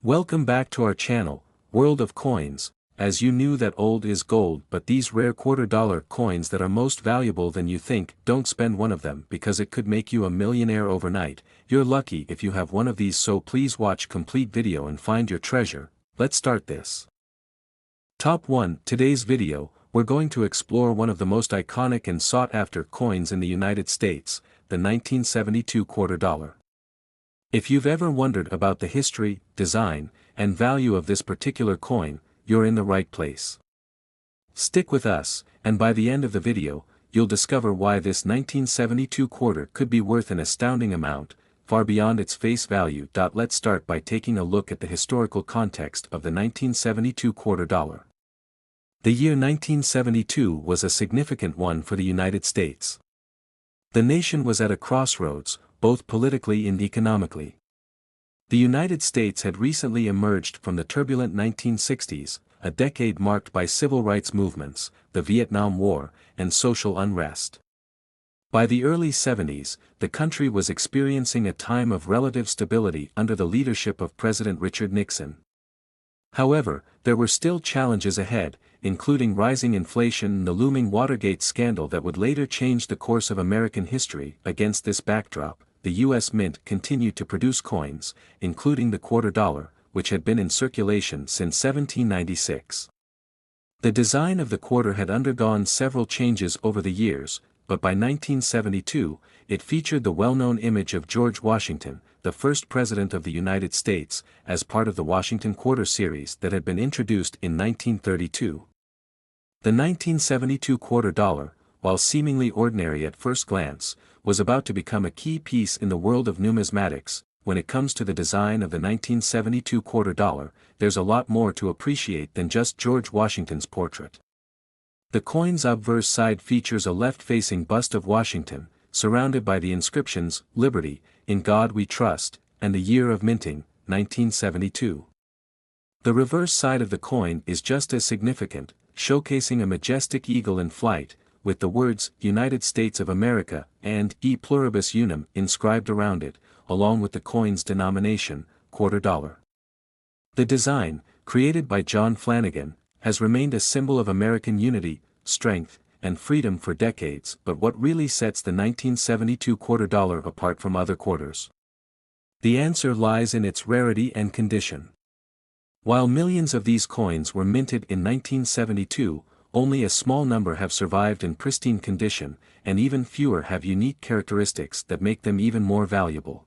Welcome back to our channel, World of Coins. As you knew that old is gold, but these rare quarter-dollar coins that are most valuable than you think, don't spend one of them because it could make you a millionaire overnight. You're lucky if you have one of these, so please watch complete video and find your treasure. Let's start this. Top 1. Today's video, we're going to explore one of the most iconic and sought-after coins in the United States, the 1972 quarter dollar. If you've ever wondered about the history, design, and value of this particular coin, you're in the right place. Stick with us, and by the end of the video, you'll discover why this 1972 quarter could be worth an astounding amount, far beyond its face value. Let's start by taking a look at the historical context of the 1972 quarter dollar. The year 1972 was a significant one for the United States. The nation was at a crossroads, both politically and economically. The United States had recently emerged from the turbulent 1960s, a decade marked by civil rights movements, the Vietnam War, and social unrest. By the early 70s, the country was experiencing a time of relative stability under the leadership of President Richard Nixon. However, there were still challenges ahead, including rising inflation and the looming Watergate scandal that would later change the course of American history. Against this backdrop, the U.S. Mint continued to produce coins, including the quarter dollar, which had been in circulation since 1796. The design of the quarter had undergone several changes over the years, but by 1972, it featured the well-known image of George Washington, the first president of the United States, as part of the Washington Quarter series that had been introduced in 1932. The 1972 quarter dollar, while seemingly ordinary at first glance, was about to become a key piece in the world of numismatics. When it comes to the design of the 1972 quarter dollar, there's a lot more to appreciate than just George Washington's portrait. The coin's obverse side features a left-facing bust of Washington, surrounded by the inscriptions, "Liberty, in God We Trust," and the year of minting, 1972. The reverse side of the coin is just as significant, showcasing a majestic eagle in flight, with the words, "United States of America," and "E Pluribus Unum" inscribed around it, along with the coin's denomination, quarter dollar. The design, created by John Flanagan, has remained a symbol of American unity, strength, and freedom for decades. But what really sets the 1972 quarter dollar apart from other quarters? The answer lies in its rarity and condition. While millions of these coins were minted in 1972, only a small number have survived in pristine condition, and even fewer have unique characteristics that make them even more valuable.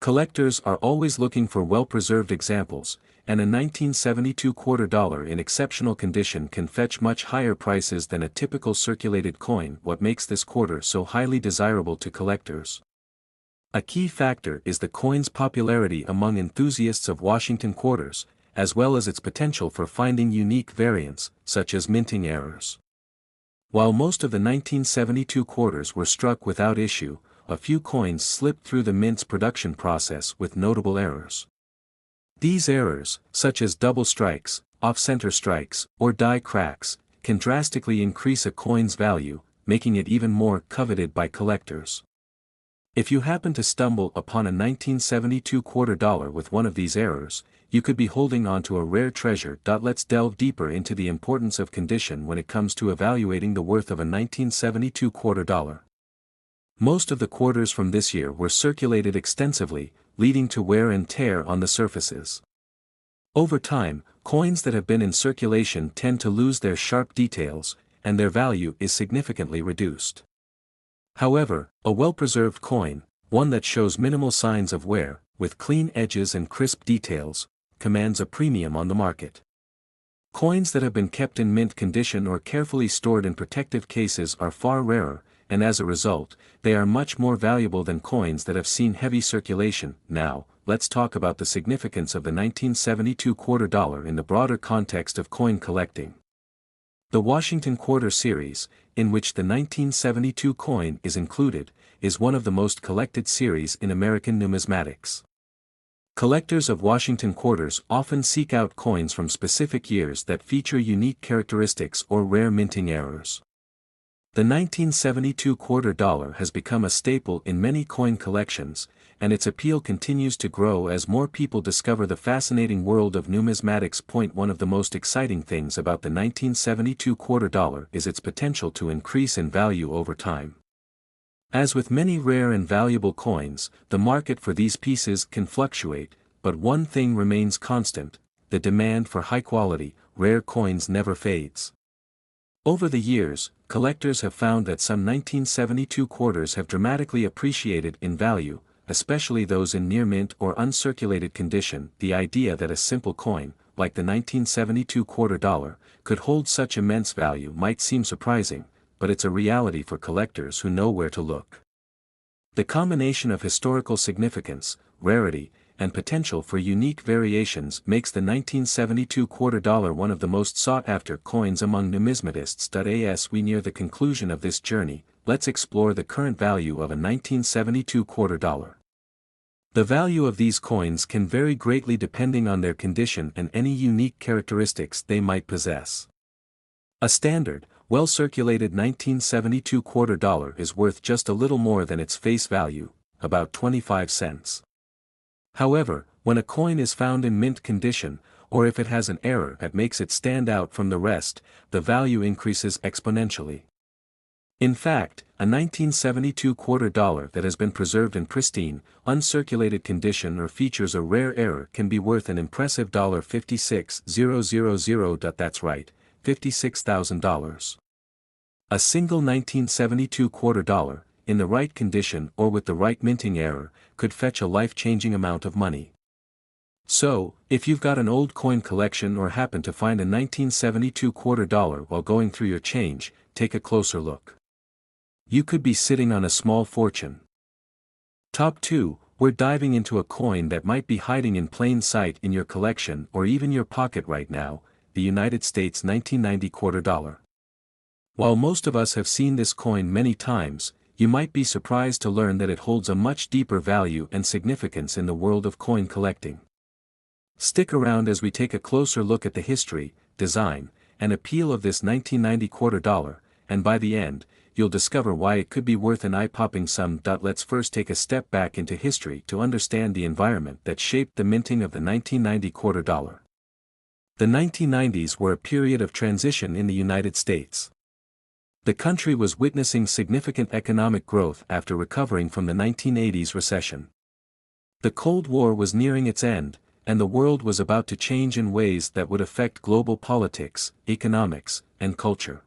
Collectors are always looking for well-preserved examples, and a 1972 quarter dollar in exceptional condition can fetch much higher prices than a typical circulated coin. What makes this quarter so highly desirable to collectors? A key factor is the coin's popularity among enthusiasts of Washington quarters, as well as its potential for finding unique variants, such as minting errors. While most of the 1972 quarters were struck without issue, a few coins slipped through the mint's production process with notable errors. These errors, such as double strikes, off-center strikes, or die cracks, can drastically increase a coin's value, making it even more coveted by collectors. If you happen to stumble upon a 1972 quarter dollar with one of these errors, you could be holding on to a rare treasure. Let's delve deeper into the importance of condition when it comes to evaluating the worth of a 1972 quarter dollar. Most of the quarters from this year were circulated extensively, leading to wear and tear on the surfaces. Over time, coins that have been in circulation tend to lose their sharp details, and their value is significantly reduced. However, a well-preserved coin, one that shows minimal signs of wear, with clean edges and crisp details, commands a premium on the market. Coins that have been kept in mint condition or carefully stored in protective cases are far rarer, and as a result, they are much more valuable than coins that have seen heavy circulation. Now, let's talk about the significance of the 1972 quarter dollar in the broader context of coin collecting. The Washington Quarter series, in which the 1972 coin is included, is one of the most collected series in American numismatics. Collectors of Washington quarters often seek out coins from specific years that feature unique characteristics or rare minting errors. The 1972 quarter dollar has become a staple in many coin collections, and its appeal continues to grow as more people discover the fascinating world of numismatics. One of the most exciting things about the 1972 quarter dollar is its potential to increase in value over time. As with many rare and valuable coins, the market for these pieces can fluctuate, but one thing remains constant: the demand for high-quality, rare coins never fades. Over the years, collectors have found that some 1972 quarters have dramatically appreciated in value, especially those in near mint or uncirculated condition. The idea that a simple coin, like the 1972 quarter dollar, could hold such immense value might seem surprising, but it's a reality for collectors who know where to look. The combination of historical significance, rarity, and potential for unique variations makes the 1972 quarter dollar one of the most sought-after coins among numismatists. As we near the conclusion of this journey, let's explore the current value of a 1972 quarter dollar. The value of these coins can vary greatly depending on their condition and any unique characteristics they might possess. A standard, well-circulated 1972 quarter dollar is worth just a little more than its face value, about 25 cents. However, when a coin is found in mint condition, or if it has an error that makes it stand out from the rest, the value increases exponentially. In fact, a 1972 quarter dollar that has been preserved in pristine, uncirculated condition or features a rare error can be worth an impressive $56,000. That's right, $56,000. A single 1972 quarter dollar, in the right condition or with the right minting error, could fetch a life-changing amount of money. So, if you've got an old coin collection or happen to find a 1972 quarter dollar while going through your change, take a closer look. You could be sitting on a small fortune. Top 2, we're diving into a coin that might be hiding in plain sight in your collection or even your pocket right now, the United States 1990 quarter dollar. While most of us have seen this coin many times, you might be surprised to learn that it holds a much deeper value and significance in the world of coin collecting. Stick around as we take a closer look at the history, design, and appeal of this 1990 quarter dollar, and by the end, you'll discover why it could be worth an eye-popping sum. Let's first take a step back into history to understand the environment that shaped the minting of the 1990 quarter dollar. The 1990s were a period of transition in the United States. The country was witnessing significant economic growth after recovering from the 1980s recession. The Cold War was nearing its end, and the world was about to change in ways that would affect global politics, economics, and culture.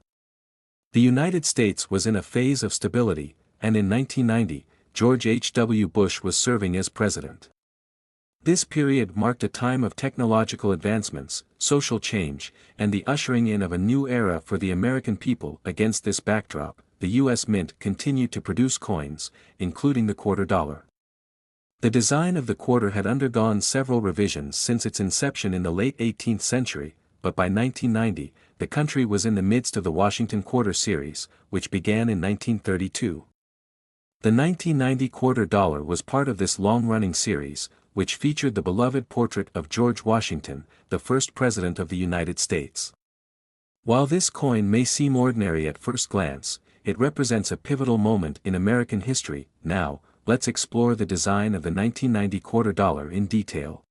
The United States was in a phase of stability, and in 1990, George H.W. Bush was serving as president. This period marked a time of technological advancements, social change, and the ushering in of a new era for the American people. Against this backdrop, the U.S. Mint continued to produce coins, including the quarter dollar. The design of the quarter had undergone several revisions since its inception in the late 18th century, but by 1990, the country was in the midst of the Washington Quarter series, which began in 1932. The 1990 quarter dollar was part of this long-running series, which featured the beloved portrait of George Washington, the first President of the United States. While this coin may seem ordinary at first glance, it represents a pivotal moment in American history. Now, let's explore the design of the 1990 quarter dollar in detail.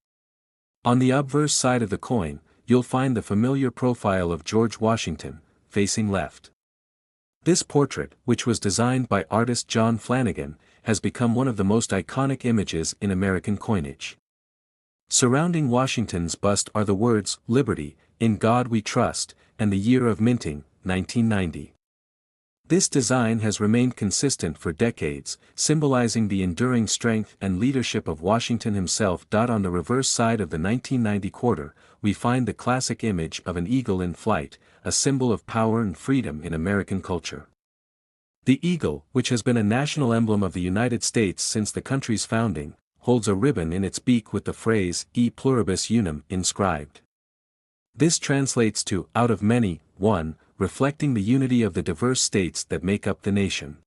On the obverse side of the coin, you'll find the familiar profile of George Washington, facing left. This portrait, which was designed by artist John Flanagan, has become one of the most iconic images in American coinage. Surrounding Washington's bust are the words, "Liberty, in God we trust," and the year of minting, 1990. This design has remained consistent for decades, symbolizing the enduring strength and leadership of Washington himself. On the reverse side of the 1990 quarter, we find the classic image of an eagle in flight, a symbol of power and freedom in American culture. The eagle, which has been a national emblem of the United States since the country's founding, holds a ribbon in its beak with the phrase, E pluribus unum, inscribed. This translates to, out of many, one, reflecting the unity of the diverse states that make up the nation.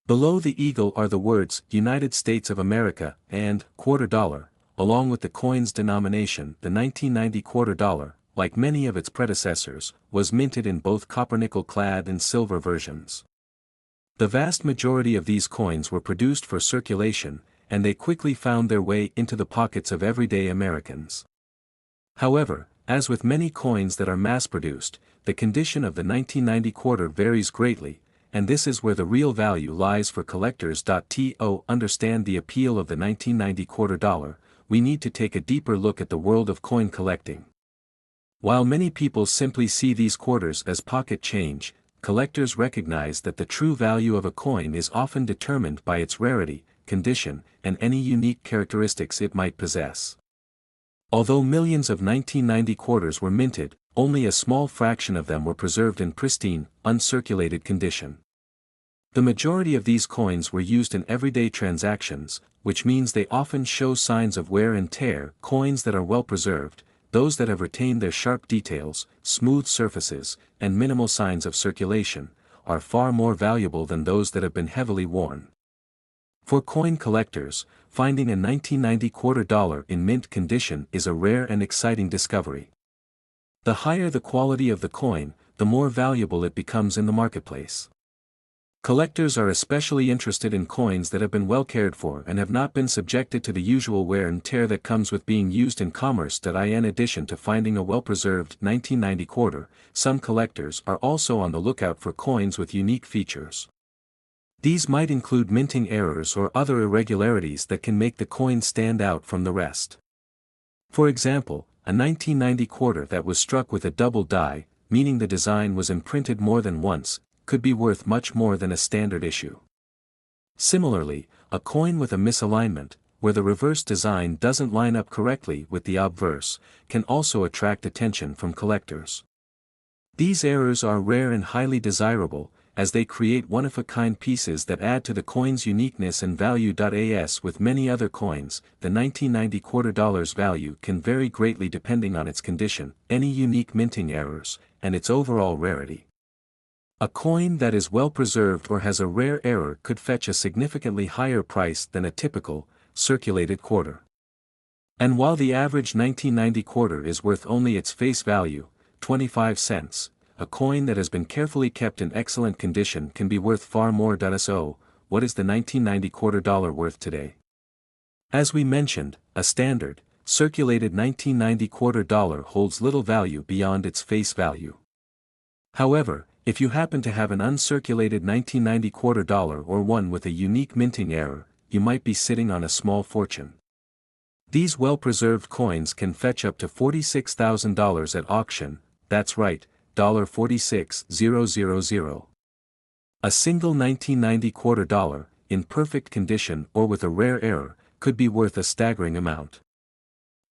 Below the eagle are the words, United States of America, and, quarter dollar, along with the coin's denomination. The 1990 quarter dollar, like many of its predecessors, was minted in both copper-nickel-clad and silver versions. The vast majority of these coins were produced for circulation, and they quickly found their way into the pockets of everyday Americans. However, as with many coins that are mass-produced, the condition of the 1990 quarter varies greatly, and this is where the real value lies for collectors. To understand the appeal of the 1990 quarter dollar, we need to take a deeper look at the world of coin collecting. While many people simply see these quarters as pocket change, collectors recognize that the true value of a coin is often determined by its rarity, condition, and any unique characteristics it might possess. Although millions of 1990 quarters were minted, only a small fraction of them were preserved in pristine, uncirculated condition. The majority of these coins were used in everyday transactions, which means they often show signs of wear and tear. Coins that are well preserved, those that have retained their sharp details, smooth surfaces, and minimal signs of circulation, are far more valuable than those that have been heavily worn. For coin collectors, finding a 1990 quarter dollar in mint condition is a rare and exciting discovery. The higher the quality of the coin, the more valuable it becomes in the marketplace. Collectors are especially interested in coins that have been well cared for and have not been subjected to the usual wear and tear that comes with being used in commerce. In addition to finding a well-preserved 1990 quarter, some collectors are also on the lookout for coins with unique features. These might include minting errors or other irregularities that can make the coin stand out from the rest. For example, a 1990 quarter that was struck with a double die, meaning the design was imprinted more than once, could be worth much more than a standard issue. Similarly, a coin with a misalignment, where the reverse design doesn't line up correctly with the obverse, can also attract attention from collectors. These errors are rare and highly desirable, as they create one-of-a-kind pieces that add to the coin's uniqueness and value. As with many other coins, the 1990 quarter dollar's value can vary greatly depending on its condition, any unique minting errors, and its overall rarity. A coin that is well preserved or has a rare error could fetch a significantly higher price than a typical, circulated quarter. And while the average 1990 quarter is worth only its face value, 25 cents, a coin that has been carefully kept in excellent condition can be worth far more. So, what is the 1990 quarter dollar worth today? As we mentioned, a standard, circulated 1990 quarter dollar holds little value beyond its face value. However, if you happen to have an uncirculated 1990 quarter dollar or one with a unique minting error, you might be sitting on a small fortune. These well-preserved coins can fetch up to $46,000 at auction, that's right, $46,000. A single 1990 quarter dollar, in perfect condition or with a rare error, could be worth a staggering amount.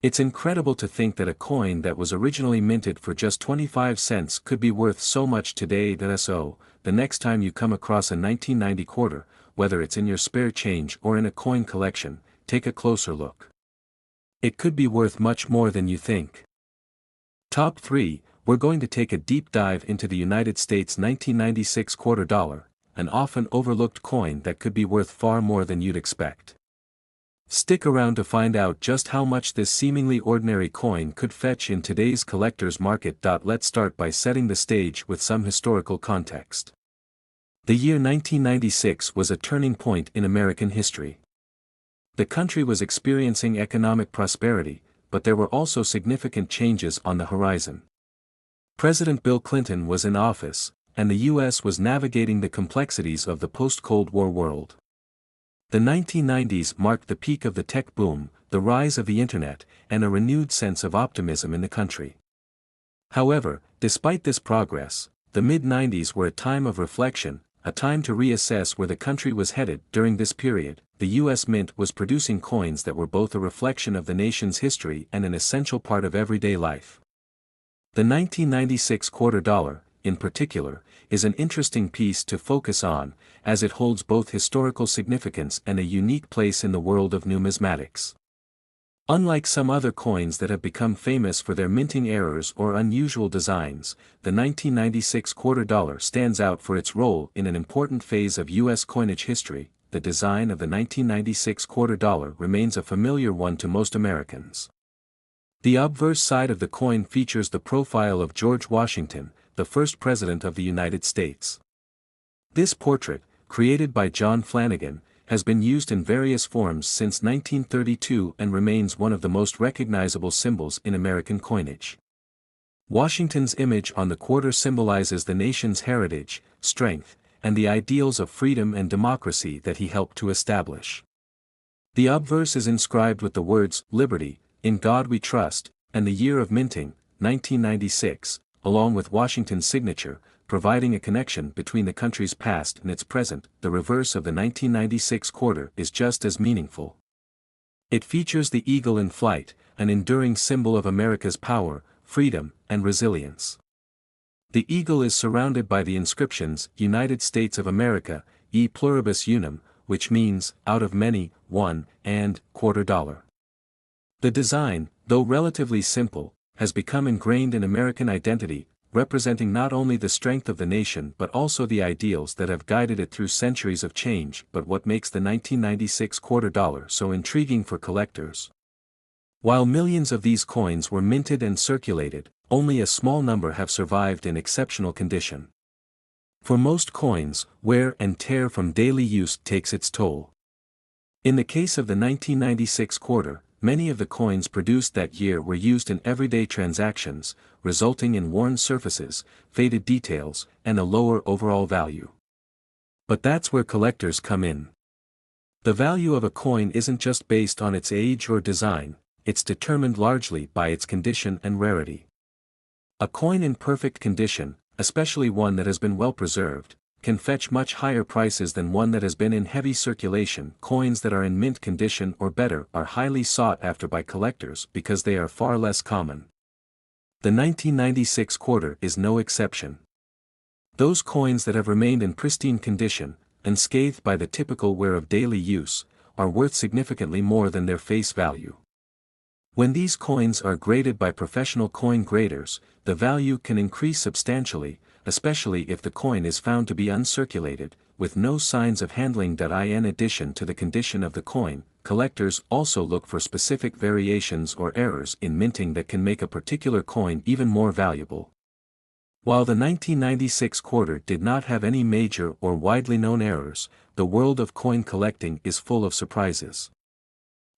It's incredible to think that a coin that was originally minted for just 25 cents could be worth so much today. So, the next time you come across a 1990 quarter, whether it's in your spare change or in a coin collection, take a closer look. It could be worth much more than you think. Top 3, we're going to take a deep dive into the United States 1996 quarter dollar, an often overlooked coin that could be worth far more than you'd expect. Stick around to find out just how much this seemingly ordinary coin could fetch in today's collector's market. Let's start by setting the stage with some historical context. The year 1996 was a turning point in American history. The country was experiencing economic prosperity, but there were also significant changes on the horizon. President Bill Clinton was in office, and the U.S. was navigating the complexities of the post-Cold War world. The 1990s marked the peak of the tech boom, the rise of the internet, and a renewed sense of optimism in the country. However, despite this progress, the mid-90s were a time of reflection, a time to reassess where the country was headed. During this period, the U.S. Mint was producing coins that were both a reflection of the nation's history and an essential part of everyday life. The 1996 quarter dollar, in particular, is an interesting piece to focus on, as it holds both historical significance and a unique place in the world of numismatics. Unlike some other coins that have become famous for their minting errors or unusual designs, the 1996 quarter dollar stands out for its role in an important phase of U.S. coinage history. The design of the 1996 quarter dollar remains a familiar one to most Americans. The obverse side of the coin features the profile of George Washington, the first President of the United States. This portrait, created by John Flanagan, has been used in various forms since 1932 and remains one of the most recognizable symbols in American coinage. Washington's image on the quarter symbolizes the nation's heritage, strength, and the ideals of freedom and democracy that he helped to establish. The obverse is inscribed with the words, "Liberty, in God we trust," and the year of minting, 1996, along with Washington's signature, providing a connection between the country's past and its present. The reverse of the 1996 quarter is just as meaningful. It features the eagle in flight, an enduring symbol of America's power, freedom, and resilience. The eagle is surrounded by the inscriptions, United States of America, e pluribus unum, which means, out of many, one, and, quarter dollar. The design, though relatively simple, has become ingrained in American identity, representing not only the strength of the nation but also the ideals that have guided it through centuries of change. But what makes the 1996 quarter dollar so intriguing for collectors? While millions of these coins were minted and circulated, only a small number have survived in exceptional condition. For most coins, wear and tear from daily use takes its toll. In the case of the 1996 quarter, many of the coins produced that year were used in everyday transactions, resulting in worn surfaces, faded details, and a lower overall value. But that's where collectors come in. The value of a coin isn't just based on its age or design, it's determined largely by its condition and rarity. A coin in perfect condition, especially one that has been well preserved, can fetch much higher prices than one that has been in heavy circulation. Coins that are in mint condition or better are highly sought after by collectors because they are far less common. The 1996 quarter is no exception. Those coins that have remained in pristine condition, unscathed by the typical wear of daily use, are worth significantly more than their face value. When these coins are graded by professional coin graders, the value can increase substantially, especially if the coin is found to be uncirculated, with no signs of handling. In addition to the condition of the coin, collectors also look for specific variations or errors in minting that can make a particular coin even more valuable. While the 1996 quarter did not have any major or widely known errors, the world of coin collecting is full of surprises.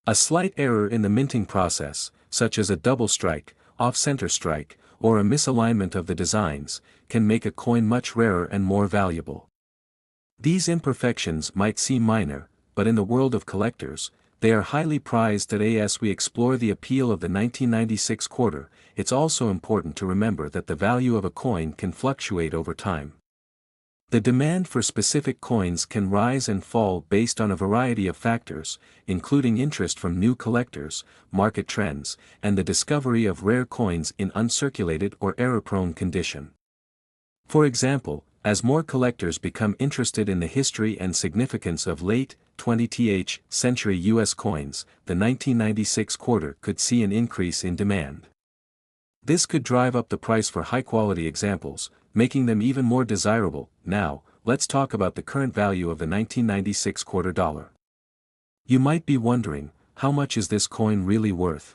A slight error in the minting process, such as a double strike, off-center strike, or a misalignment of the designs, can make a coin much rarer and more valuable. These imperfections might seem minor, but in the world of collectors, they are highly prized. As we explore the appeal of the 1996 quarter, it's also important to remember that the value of a coin can fluctuate over time. The demand for specific coins can rise and fall based on a variety of factors, including interest from new collectors, market trends, and the discovery of rare coins in uncirculated or error-prone condition. For example, as more collectors become interested in the history and significance of late 20th century U.S. coins, the 1996 quarter could see an increase in demand. This could drive up the price for high-quality examples, making them even more desirable. Now, let's talk about the current value of the 1996 quarter dollar. You might be wondering, how much is this coin really worth?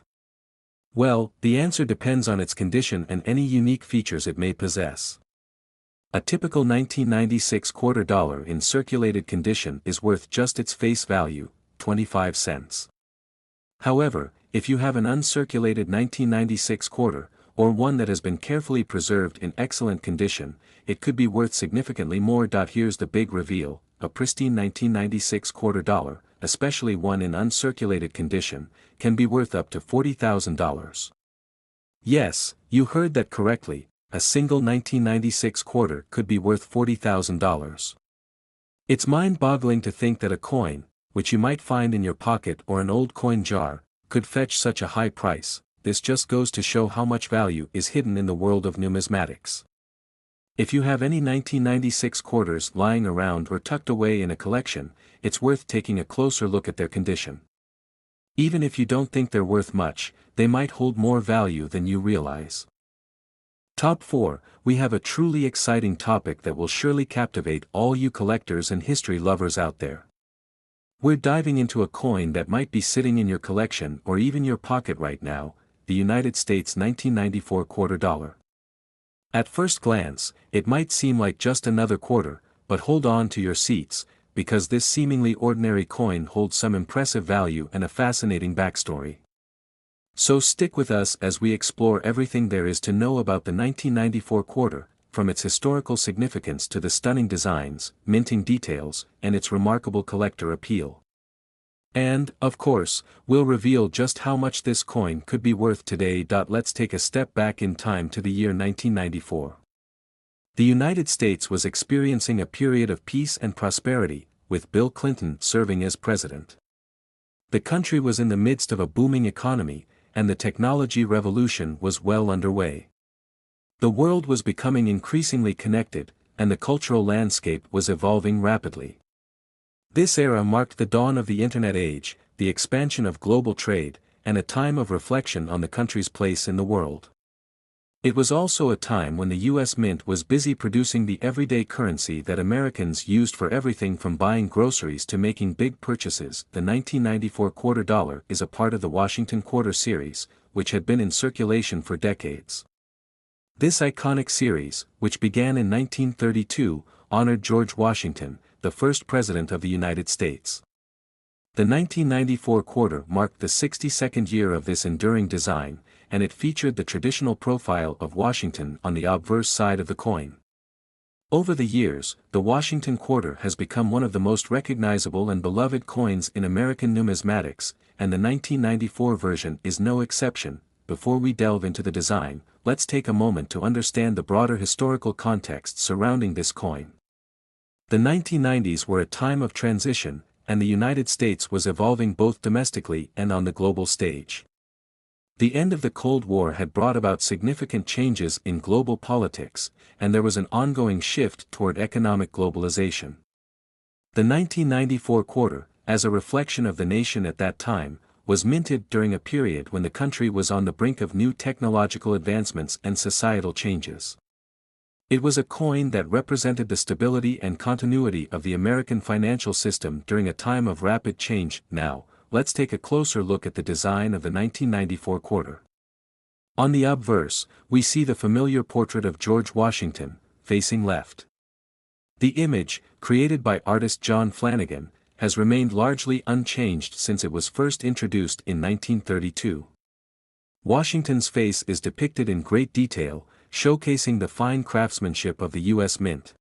Well, the answer depends on its condition and any unique features it may possess. A typical 1996 quarter dollar in circulated condition is worth just its face value, 25 cents. However, if you have an uncirculated 1996 quarter, or one that has been carefully preserved in excellent condition, it could be worth significantly more. Here's the big reveal: a pristine 1996 quarter dollar, especially one in uncirculated condition, can be worth up to $40,000. Yes, you heard that correctly, a single 1996 quarter could be worth $40,000. It's mind-boggling to think that a coin, which you might find in your pocket or an old coin jar, could fetch such a high price. This just goes to show how much value is hidden in the world of numismatics. If you have any 1996 quarters lying around or tucked away in a collection, it's worth taking a closer look at their condition. Even if you don't think they're worth much, they might hold more value than you realize. Top 4, we have a truly exciting topic that will surely captivate all you collectors and history lovers out there. We're diving into a coin that might be sitting in your collection or even your pocket right now, the United States 1994 quarter dollar. At first glance, it might seem like just another quarter, but hold on to your seats, because this seemingly ordinary coin holds some impressive value and a fascinating backstory. So stick with us as we explore everything there is to know about the 1994 quarter, from its historical significance to the stunning designs, minting details, and its remarkable collector appeal. And, of course, we'll reveal just how much this coin could be worth today. Let's take a step back in time to the year 1994. The United States was experiencing a period of peace and prosperity, with Bill Clinton serving as president. The country was in the midst of a booming economy, and the technology revolution was well underway. The world was becoming increasingly connected, and the cultural landscape was evolving rapidly. This era marked the dawn of the Internet age, the expansion of global trade, and a time of reflection on the country's place in the world. It was also a time when the U.S. Mint was busy producing the everyday currency that Americans used for everything from buying groceries to making big purchases. The 1994 quarter dollar is a part of the Washington Quarter series, which had been in circulation for decades. This iconic series, which began in 1932, honored George Washington, the first president of the United States. The 1994 quarter marked the 62nd year of this enduring design, and it featured the traditional profile of Washington on the obverse side of the coin. Over the years, the Washington quarter has become one of the most recognizable and beloved coins in American numismatics, and the 1994 version is no exception. Before we delve into the design, let's take a moment to understand the broader historical context surrounding this coin. The 1990s were a time of transition, and the United States was evolving both domestically and on the global stage. The end of the Cold War had brought about significant changes in global politics, and there was an ongoing shift toward economic globalization. The 1994 quarter, as a reflection of the nation at that time, was minted during a period when the country was on the brink of new technological advancements and societal changes. It was a coin that represented the stability and continuity of the American financial system during a time of rapid change. Now, let's take a closer look at the design of the 1994 quarter. On the obverse, we see the familiar portrait of George Washington, facing left. The image, created by artist John Flanagan, has remained largely unchanged since it was first introduced in 1932. Washington's face is depicted in great detail, showcasing the fine craftsmanship of the U.S. Mint.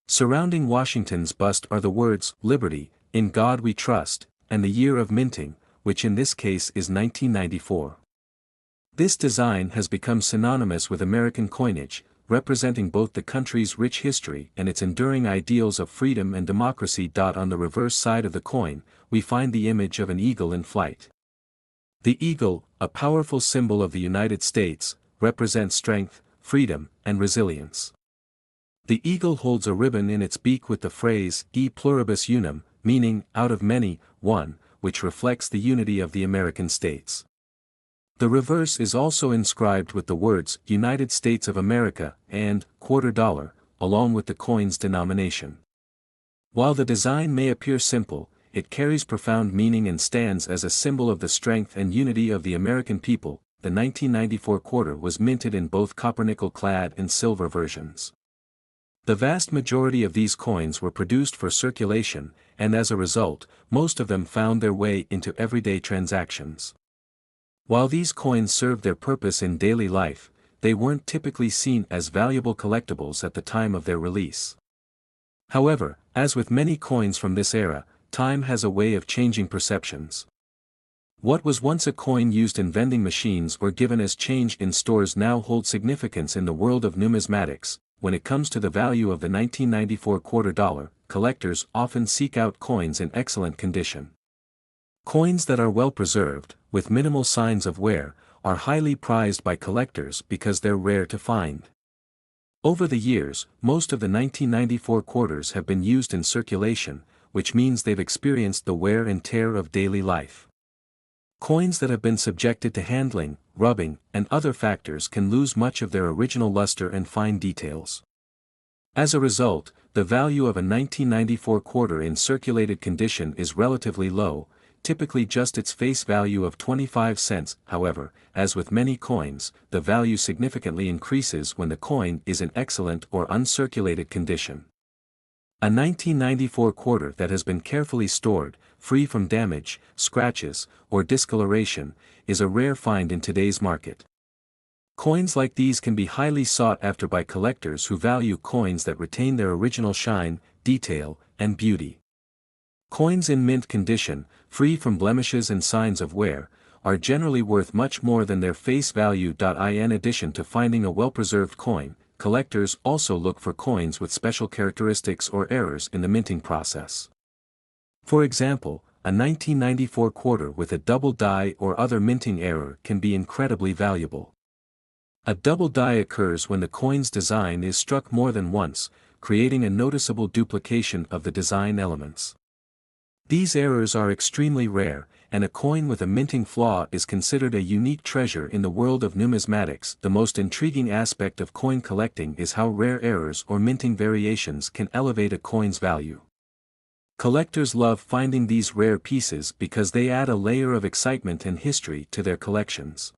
Surrounding Washington's bust are the words, "Liberty, in God we trust," and the year of minting, which in this case is 1994. This design has become synonymous with American coinage, representing both the country's rich history and its enduring ideals of freedom and democracy. On the reverse side of the coin, we find the image of an eagle in flight. The eagle, a powerful symbol of the United States, represents strength, freedom, and resilience. The eagle holds a ribbon in its beak with the phrase, "E pluribus unum," meaning, out of many, one, which reflects the unity of the American states. The reverse is also inscribed with the words, "United States of America," and "quarter dollar," along with the coin's denomination. While the design may appear simple, it carries profound meaning and stands as a symbol of the strength and unity of the American people. The 1994 quarter was minted in both copper-nickel-clad and silver versions. The vast majority of these coins were produced for circulation, and as a result, most of them found their way into everyday transactions. While these coins served their purpose in daily life, they weren't typically seen as valuable collectibles at the time of their release. However, as with many coins from this era, time has a way of changing perceptions. What was once a coin used in vending machines or given as change in stores now holds significance in the world of numismatics. When it comes to the value of the 1994 quarter dollar, collectors often seek out coins in excellent condition. Coins that are well preserved, with minimal signs of wear, are highly prized by collectors because they're rare to find. Over the years, most of the 1994 quarters have been used in circulation, which means they've experienced the wear and tear of daily life. Coins that have been subjected to handling, rubbing, and other factors can lose much of their original luster and fine details. As a result, the value of a 1994 quarter in circulated condition is relatively low, typically just its face value of 25 cents. However, as with many coins, the value significantly increases when the coin is in excellent or uncirculated condition. A 1994 quarter that has been carefully stored, free from damage, scratches, or discoloration, is a rare find in today's market. Coins like these can be highly sought after by collectors who value coins that retain their original shine, detail, and beauty. Coins in mint condition, free from blemishes and signs of wear, are generally worth much more than their face value. In addition to finding a well-preserved coin, collectors also look for coins with special characteristics or errors in the minting process. For example, a 1994 quarter with a double die or other minting error can be incredibly valuable. A double die occurs when the coin's design is struck more than once, creating a noticeable duplication of the design elements. These errors are extremely rare, and a coin with a minting flaw is considered a unique treasure in the world of numismatics. The most intriguing aspect of coin collecting is how rare errors or minting variations can elevate a coin's value. Collectors love finding these rare pieces because they add a layer of excitement and history to their collections.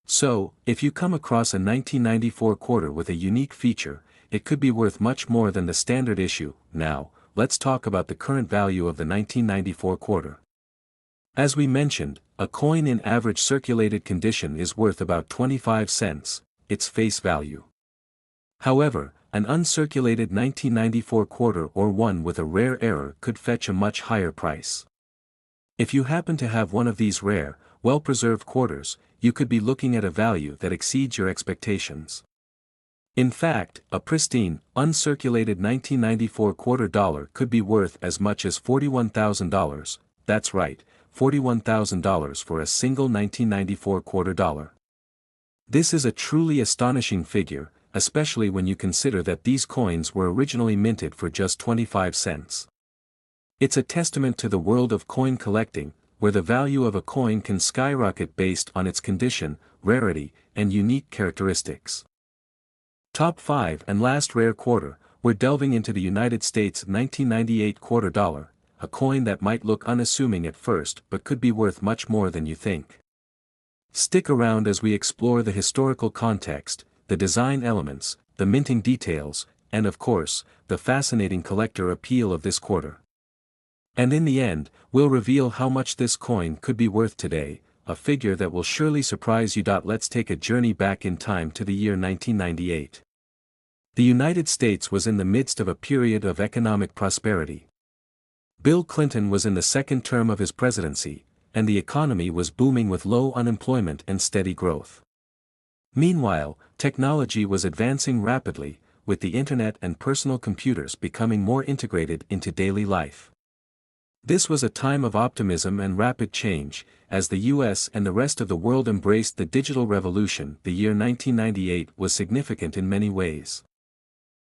So, if you come across a 1994 quarter with a unique feature, it could be worth much more than the standard issue. Now, let's talk about the current value of the 1994 quarter. As we mentioned, a coin in average circulated condition is worth about 25 cents, its face value. However, an uncirculated 1994 quarter or one with a rare error could fetch a much higher price. If you happen to have one of these rare, well-preserved quarters, you could be looking at a value that exceeds your expectations. In fact, a pristine, uncirculated 1994 quarter dollar could be worth as much as $41,000, that's right, $41,000 for a single 1994 quarter dollar. This is a truly astonishing figure, especially when you consider that these coins were originally minted for just 25 cents. It's a testament to the world of coin collecting, where the value of a coin can skyrocket based on its condition, rarity, and unique characteristics. Top 5 and last rare quarter, we're delving into the United States 1998 quarter dollar, a coin that might look unassuming at first but could be worth much more than you think. Stick around as we explore the historical context, the design elements, the minting details, and of course, the fascinating collector appeal of this quarter. And in the end, we'll reveal how much this coin could be worth today, a figure that will surely surprise you. Let's take a journey back in time to the year 1998. The United States was in the midst of a period of economic prosperity. Bill Clinton was in the second term of his presidency, and the economy was booming with low unemployment and steady growth. Meanwhile, technology was advancing rapidly, with the internet and personal computers becoming more integrated into daily life. This was a time of optimism and rapid change, as the US and the rest of the world embraced the digital revolution. The year 1998 was significant in many ways.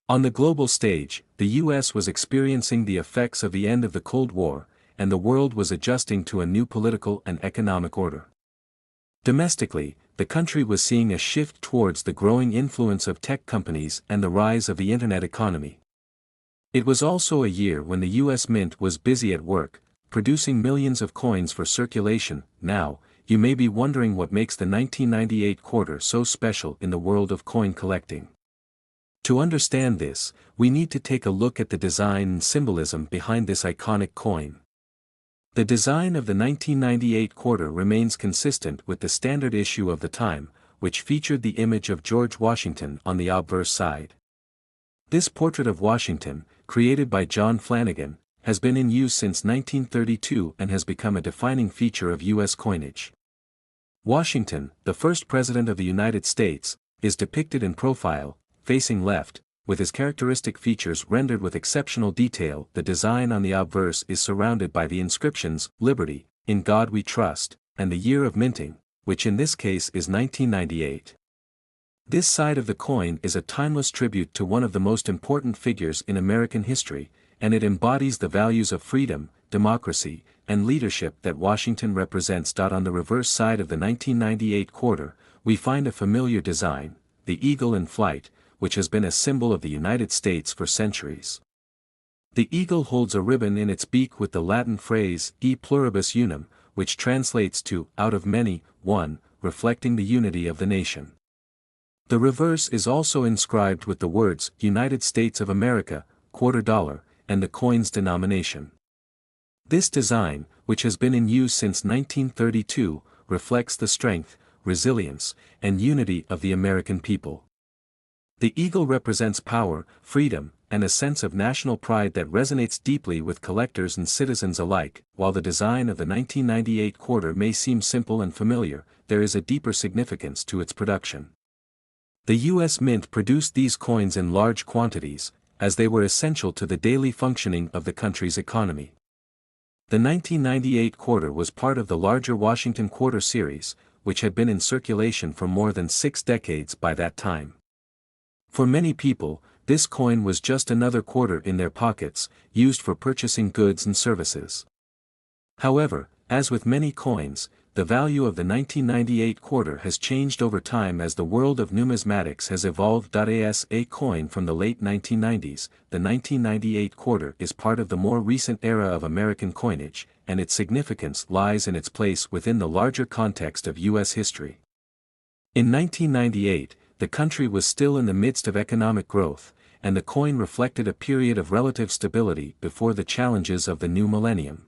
On the global stage, the US was experiencing the effects of the end of the Cold War, and the world was adjusting to a new political and economic order. Domestically, the country was seeing a shift towards the growing influence of tech companies and the rise of the internet economy. It was also a year when the US Mint was busy at work, producing millions of coins for circulation. Now, you may be wondering what makes the 1998 quarter so special in the world of coin collecting. To understand this, we need to take a look at the design and symbolism behind this iconic coin. The design of the 1998 quarter remains consistent with the standard issue of the time, which featured the image of George Washington on the obverse side. This portrait of Washington, created by John Flanagan, has been in use since 1932 and has become a defining feature of U.S. coinage. Washington, the first President of the United States, is depicted in profile, facing left, with his characteristic features rendered with exceptional detail. The design on the obverse is surrounded by the inscriptions, Liberty, In God We Trust, and the year of minting, which in this case is 1998. This side of the coin is a timeless tribute to one of the most important figures in American history, and it embodies the values of freedom, democracy, and leadership that Washington represents. On the reverse side of the 1998 quarter, we find a familiar design, the eagle in flight, which has been a symbol of the United States for centuries. The eagle holds a ribbon in its beak with the Latin phrase, e pluribus unum, which translates to, out of many, one, reflecting the unity of the nation. The reverse is also inscribed with the words, United States of America, quarter dollar, and the coin's denomination. This design, which has been in use since 1932, reflects the strength, resilience, and unity of the American people. The eagle represents power, freedom, and a sense of national pride that resonates deeply with collectors and citizens alike. While the design of the 1998 quarter may seem simple and familiar, there is a deeper significance to its production. The U.S. Mint produced these coins in large quantities, as they were essential to the daily functioning of the country's economy. The 1998 quarter was part of the larger Washington Quarter series, which had been in circulation for more than 6 decades by that time. For many people, this coin was just another quarter in their pockets, used for purchasing goods and services. However, as with many coins, the value of the 1998 quarter has changed over time as the world of numismatics has evolved. As a coin from the late 1990s, the 1998 quarter is part of the more recent era of American coinage, and its significance lies in its place within the larger context of U.S. history. In 1998, the country was still in the midst of economic growth, and the coin reflected a period of relative stability before the challenges of the new millennium.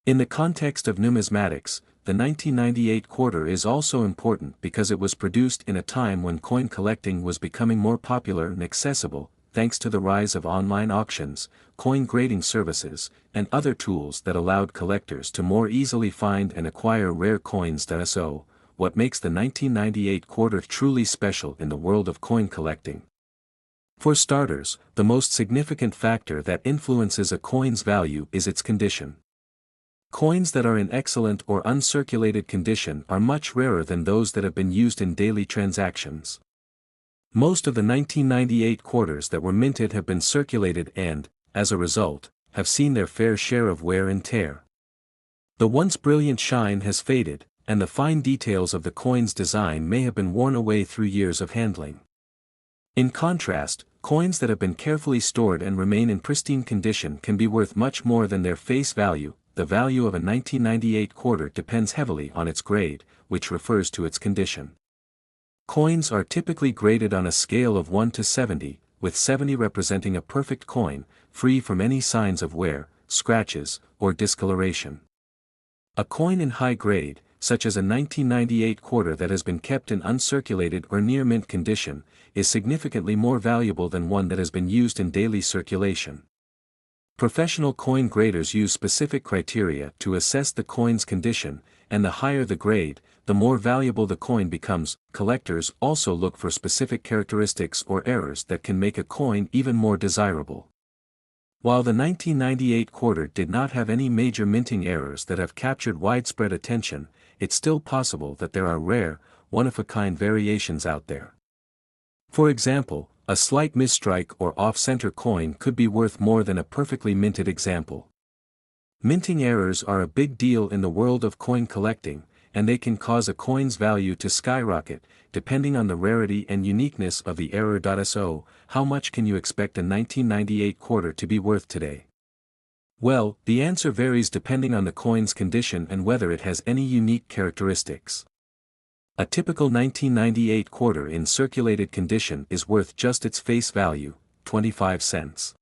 In the context of numismatics, the 1998 quarter is also important because it was produced in a time when coin collecting was becoming more popular and accessible, thanks to the rise of online auctions, coin grading services, and other tools that allowed collectors to more easily find and acquire rare coins. So, what makes the 1998 quarter truly special in the world of coin collecting? For starters, the most significant factor that influences a coin's value is its condition. Coins that are in excellent or uncirculated condition are much rarer than those that have been used in daily transactions. Most of the 1998 quarters that were minted have been circulated and, as a result, have seen their fair share of wear and tear. The once brilliant shine has faded, and the fine details of the coin's design may have been worn away through years of handling. In contrast, coins that have been carefully stored and remain in pristine condition can be worth much more than their face value. The value of a 1998 quarter depends heavily on its grade, which refers to its condition. Coins are typically graded on a scale of 1 to 70, with 70 representing a perfect coin, free from any signs of wear, scratches, or discoloration. A coin in high grade, such as a 1998 quarter that has been kept in uncirculated or near mint condition, is significantly more valuable than one that has been used in daily circulation. Professional coin graders use specific criteria to assess the coin's condition, and the higher the grade, the more valuable the coin becomes. Collectors also look for specific characteristics or errors that can make a coin even more desirable. While the 1998 quarter did not have any major minting errors that have captured widespread attention, it's still possible that there are rare, one-of-a-kind variations out there. For example, a slight misstrike or off-center coin could be worth more than a perfectly minted example. Minting errors are a big deal in the world of coin collecting, and they can cause a coin's value to skyrocket, depending on the rarity and uniqueness of the error. So, how much can you expect a 1998 quarter to be worth today? Well, the answer varies depending on the coin's condition and whether it has any unique characteristics. A typical 1998 quarter in circulated condition is worth just its face value, 25 cents.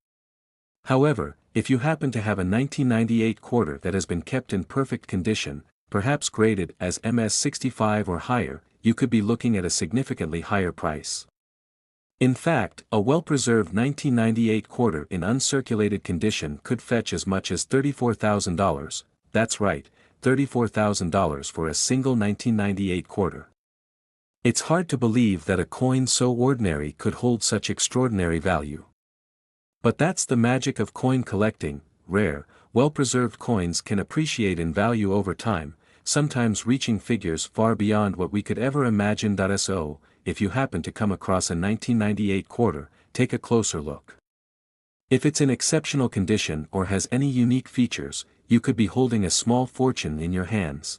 However, if you happen to have a 1998 quarter that has been kept in perfect condition, perhaps graded as MS65 or higher, you could be looking at a significantly higher price. In fact, a well-preserved 1998 quarter in uncirculated condition could fetch as much as $34,000, that's right, $34,000 for a single 1998 quarter. It's hard to believe that a coin so ordinary could hold such extraordinary value. But that's the magic of coin collecting. Rare, well-preserved coins can appreciate in value over time, sometimes reaching figures far beyond what we could ever imagine. So, if you happen to come across a 1998 quarter, take a closer look. If it's in exceptional condition or has any unique features, you could be holding a small fortune in your hands.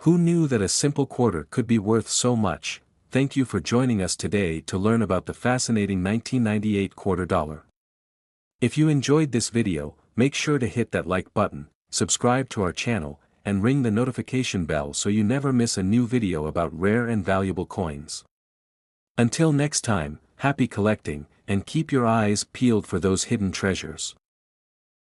Who knew that a simple quarter could be worth so much? Thank you for joining us today to learn about the fascinating 1998 quarter dollar. If you enjoyed this video, make sure to hit that like button, subscribe to our channel, and ring the notification bell so you never miss a new video about rare and valuable coins. Until next time, happy collecting, and keep your eyes peeled for those hidden treasures.